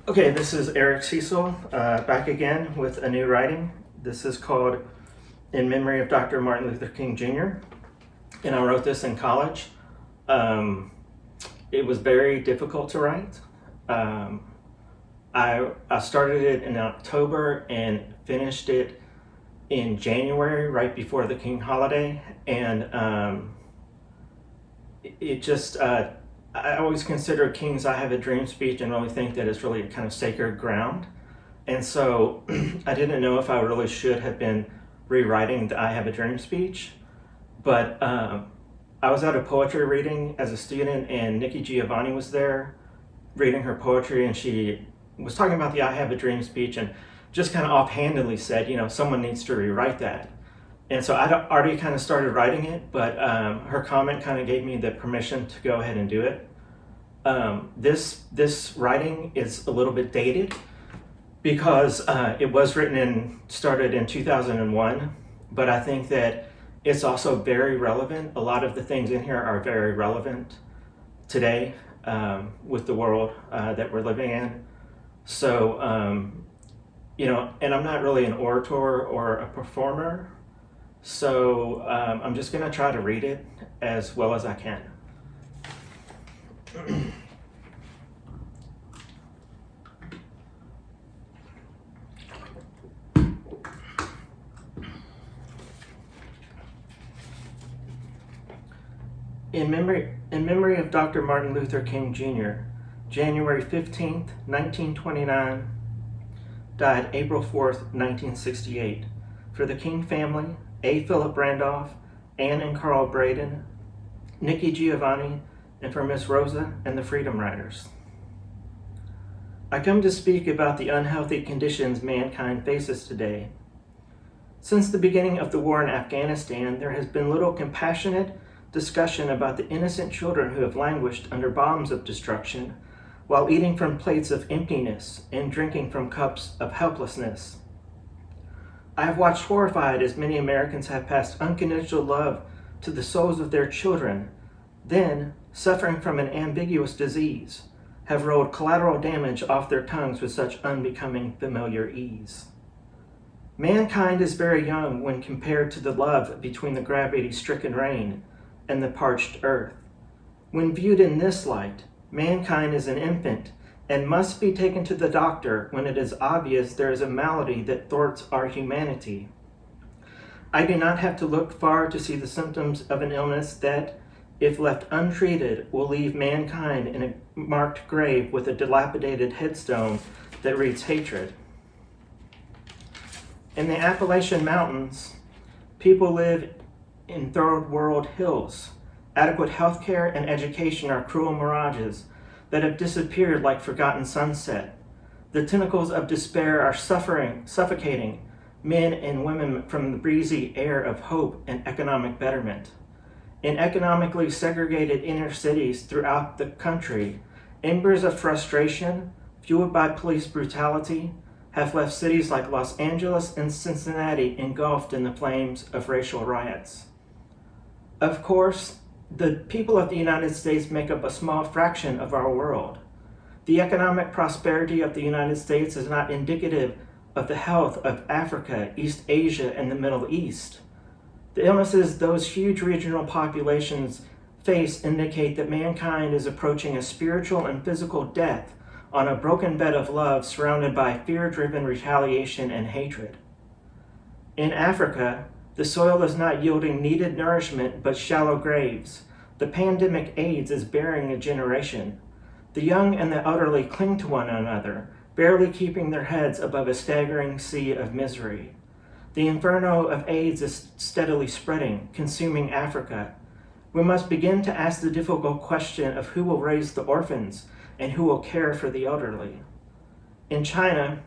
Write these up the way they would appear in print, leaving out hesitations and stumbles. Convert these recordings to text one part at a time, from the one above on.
Okay, this is Eric Cecil, back again with a new writing. This is called In Memory of Dr. Martin Luther King Jr., and I wrote this in college. It was very difficult to write. I started it in October and finished it in January, right before the King holiday, and it just I always consider King's I Have a Dream speech and really think that it's really kind of sacred ground. And so I didn't know if I really should have been rewriting the I Have a Dream speech. But I was at a poetry reading as a student, and Nikki Giovanni was there reading her poetry, and she was talking about the I Have a Dream speech and just kind of offhandedly said, someone needs to rewrite that. And so I'd already kind of started writing it, but her comment kind of gave me the permission to go ahead and do it. This writing is a little bit dated because it was started in 2001, but I think that it's also very relevant. A lot of the things in here are very relevant today with the world that we're living in. So, and I'm not really an orator or a performer. So I'm just going to try to read it as well as I can. In memory of Dr. Martin Luther King Jr., January 15th, 1929, died April 4th, 1968. For the King family, A. Philip Randolph, Anne and Carl Braden, Nikki Giovanni, and for Miss Rosa and the Freedom Riders. I come to speak about the unhealthy conditions mankind faces today. Since the beginning of the war in Afghanistan, there has been little compassionate discussion about the innocent children who have languished under bombs of destruction while eating from plates of emptiness and drinking from cups of helplessness. I have watched horrified as many Americans have passed unconditional love to the souls of their children, then, suffering from an ambiguous disease, have rolled collateral damage off their tongues with such unbecoming familiar ease. Mankind is very young when compared to the love between the gravity-stricken rain and the parched earth. When viewed in this light, mankind is an infant and must be taken to the doctor when it is obvious there is a malady that thwarts our humanity. I do not have to look far to see the symptoms of an illness that, if left untreated, will leave mankind in a marked grave with a dilapidated headstone that reads hatred. In the Appalachian Mountains, people live in third world hills. Adequate health care and education are cruel mirages that have disappeared like forgotten sunset. The tentacles of despair are suffocating men and women from the breezy air of hope and economic betterment. In economically segregated inner cities throughout the country, embers of frustration, fueled by police brutality, have left cities like Los Angeles and Cincinnati engulfed in the flames of racial riots. Of course, the people of the United States make up a small fraction of our world. The economic prosperity of the United States is not indicative of the health of Africa, East Asia, and the Middle East. The illnesses those huge regional populations face indicate that mankind is approaching a spiritual and physical death on a broken bed of love surrounded by fear-driven retaliation and hatred. In Africa, the soil is not yielding needed nourishment but shallow graves. The pandemic AIDS is burying a generation. The young and the elderly cling to one another, barely keeping their heads above a staggering sea of misery. The inferno of AIDS is steadily spreading, consuming Africa. We must begin to ask the difficult question of who will raise the orphans and who will care for the elderly. In China,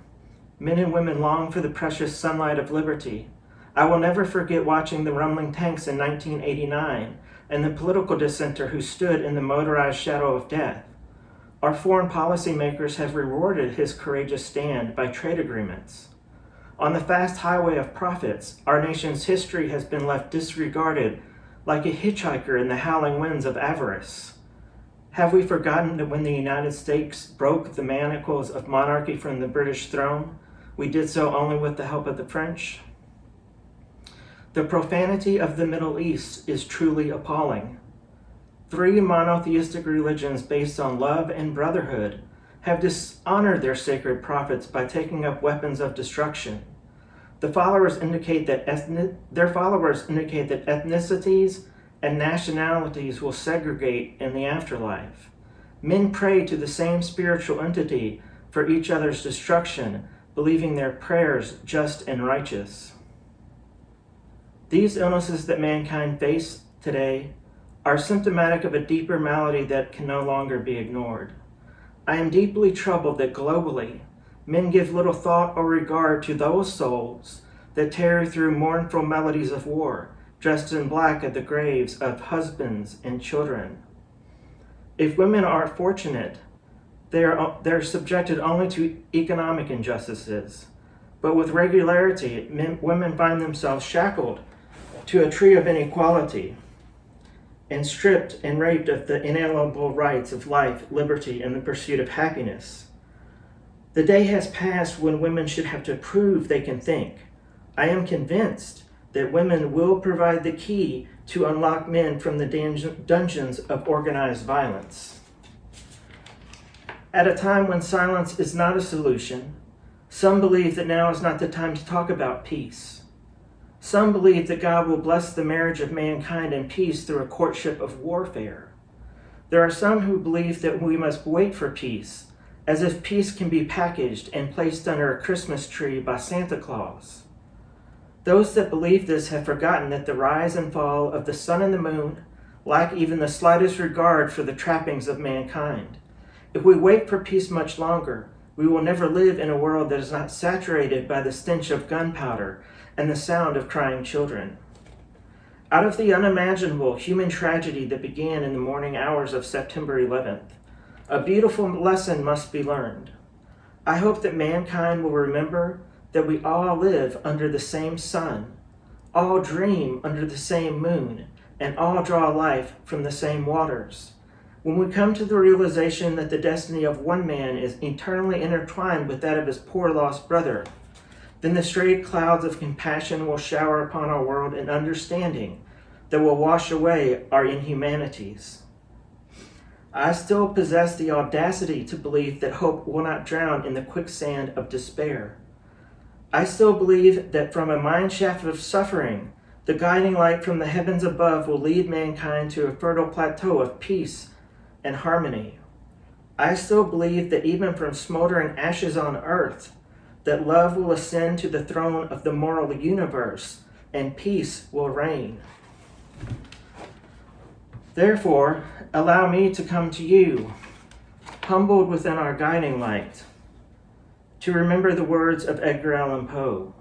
men and women long for the precious sunlight of liberty. I will never forget watching the rumbling tanks in 1989 and the political dissenter who stood in the motorized shadow of death. Our foreign policymakers have rewarded his courageous stand by trade agreements. On the fast highway of profits, our nation's history has been left disregarded like a hitchhiker in the howling winds of avarice. Have we forgotten that when the United States broke the manacles of monarchy from the British throne, we did so only with the help of the French? The profanity of the Middle East is truly appalling. 3 monotheistic religions based on love and brotherhood have dishonored their sacred prophets by taking up weapons of destruction. Their followers indicate that ethnicities and nationalities will segregate in the afterlife. Men pray to the same spiritual entity for each other's destruction, believing their prayers just and righteous. These illnesses that mankind face today are symptomatic of a deeper malady that can no longer be ignored. I am deeply troubled that globally, men give little thought or regard to those souls that tarry through mournful melodies of war, dressed in black at the graves of husbands and children. If women are fortunate, they're subjected only to economic injustices, but with regularity, women find themselves shackled to a tree of inequality and stripped and raped of the inalienable rights of life, liberty, and the pursuit of happiness. The day has passed when women should have to prove they can think. I am convinced that women will provide the key to unlock men from the dungeons of organized violence. At a time when silence is not a solution, some believe that now is not the time to talk about peace. Some believe that God will bless the marriage of mankind in peace through a courtship of warfare. There are some who believe that we must wait for peace, as if peace can be packaged and placed under a Christmas tree by Santa Claus. Those that believe this have forgotten that the rise and fall of the sun and the moon lack even the slightest regard for the trappings of mankind. If we wait for peace much longer, we will never live in a world that is not saturated by the stench of gunpowder and the sound of crying children. Out of the unimaginable human tragedy that began in the morning hours of September 11th, a beautiful lesson must be learned. I hope that mankind will remember that we all live under the same sun, all dream under the same moon, and all draw life from the same waters. When we come to the realization that the destiny of one man is eternally intertwined with that of his poor lost brother, then the straight clouds of compassion will shower upon our world an understanding that will wash away our inhumanities. I still possess the audacity to believe that hope will not drown in the quicksand of despair. I still believe that from a mineshaft of suffering, the guiding light from the heavens above will lead mankind to a fertile plateau of peace and harmony. I still believe that even from smoldering ashes on earth, that love will ascend to the throne of the moral universe and peace will reign. Therefore, allow me to come to you, humbled within our guiding light, to remember the words of Edgar Allan Poe.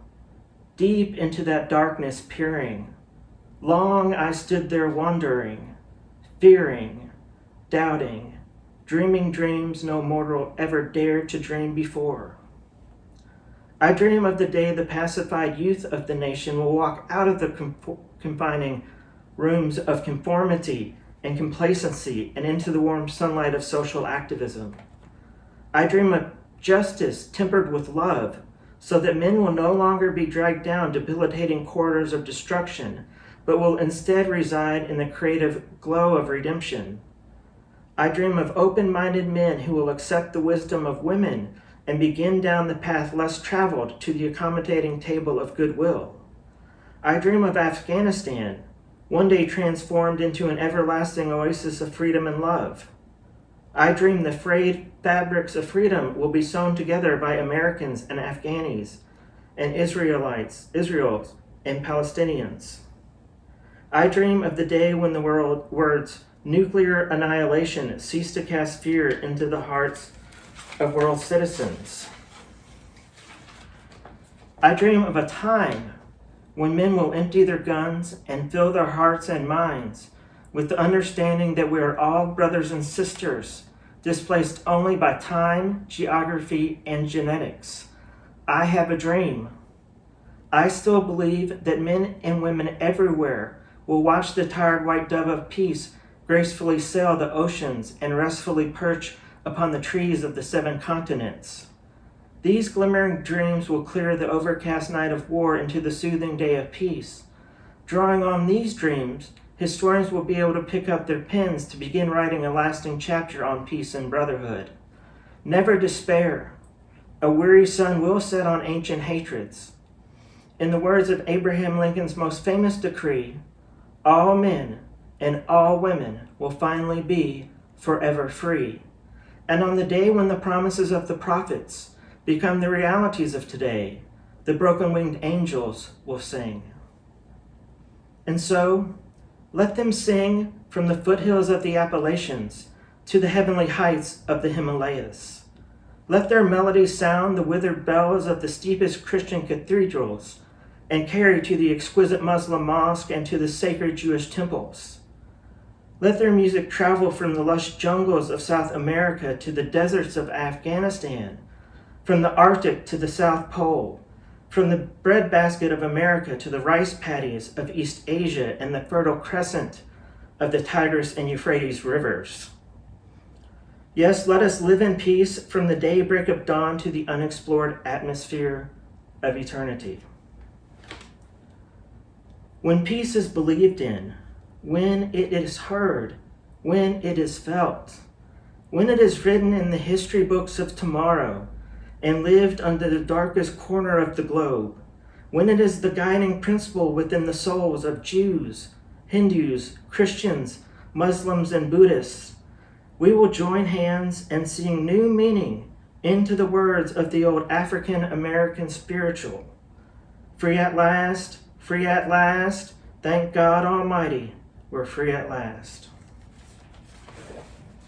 Deep into that darkness peering, long I stood there wondering, fearing, doubting, dreaming dreams no mortal ever dared to dream before. I dream of the day the pacified youth of the nation will walk out of the confining rooms of conformity and complacency and into the warm sunlight of social activism. I dream of justice tempered with love, so that men will no longer be dragged down debilitating corridors of destruction, but will instead reside in the creative glow of redemption. I dream of open-minded men who will accept the wisdom of women and begin down the path less traveled to the accommodating table of goodwill. I dream of Afghanistan, one day transformed into an everlasting oasis of freedom and love. I dream the frayed fabrics of freedom will be sewn together by Americans and Afghanis and Israel and Palestinians. I dream of the day when the words nuclear annihilation cease to cast fear into the hearts of world citizens. I dream of a time when men will empty their guns and fill their hearts and minds with the understanding that we are all brothers and sisters, displaced only by time, geography, and genetics. I have a dream. I still believe that men and women everywhere will watch the tired white dove of peace gracefully sail the oceans, and restfully perch upon the trees of the 7 continents. These glimmering dreams will clear the overcast night of war into the soothing day of peace. Drawing on these dreams, historians will be able to pick up their pens to begin writing a lasting chapter on peace and brotherhood. Never despair. A weary sun will set on ancient hatreds. In the words of Abraham Lincoln's most famous decree, all men and all women will finally be forever free. And on the day when the promises of the prophets become the realities of today, the broken-winged angels will sing. And so, let them sing from the foothills of the Appalachians to the heavenly heights of the Himalayas. Let their melodies sound the withered bells of the steepest Christian cathedrals and carry to the exquisite Muslim mosque and to the sacred Jewish temples. Let their music travel from the lush jungles of South America to the deserts of Afghanistan, from the Arctic to the South Pole, from the breadbasket of America to the rice paddies of East Asia and the fertile crescent of the Tigris and Euphrates rivers. Yes, let us live in peace from the daybreak of dawn to the unexplored atmosphere of eternity. When peace is believed in, when it is heard, when it is felt, when it is written in the history books of tomorrow and lived under the darkest corner of the globe, when it is the guiding principle within the souls of Jews, Hindus, Christians, Muslims, and Buddhists, we will join hands and sing new meaning into the words of the old African American spiritual. Free at last, thank God Almighty, we're free at last.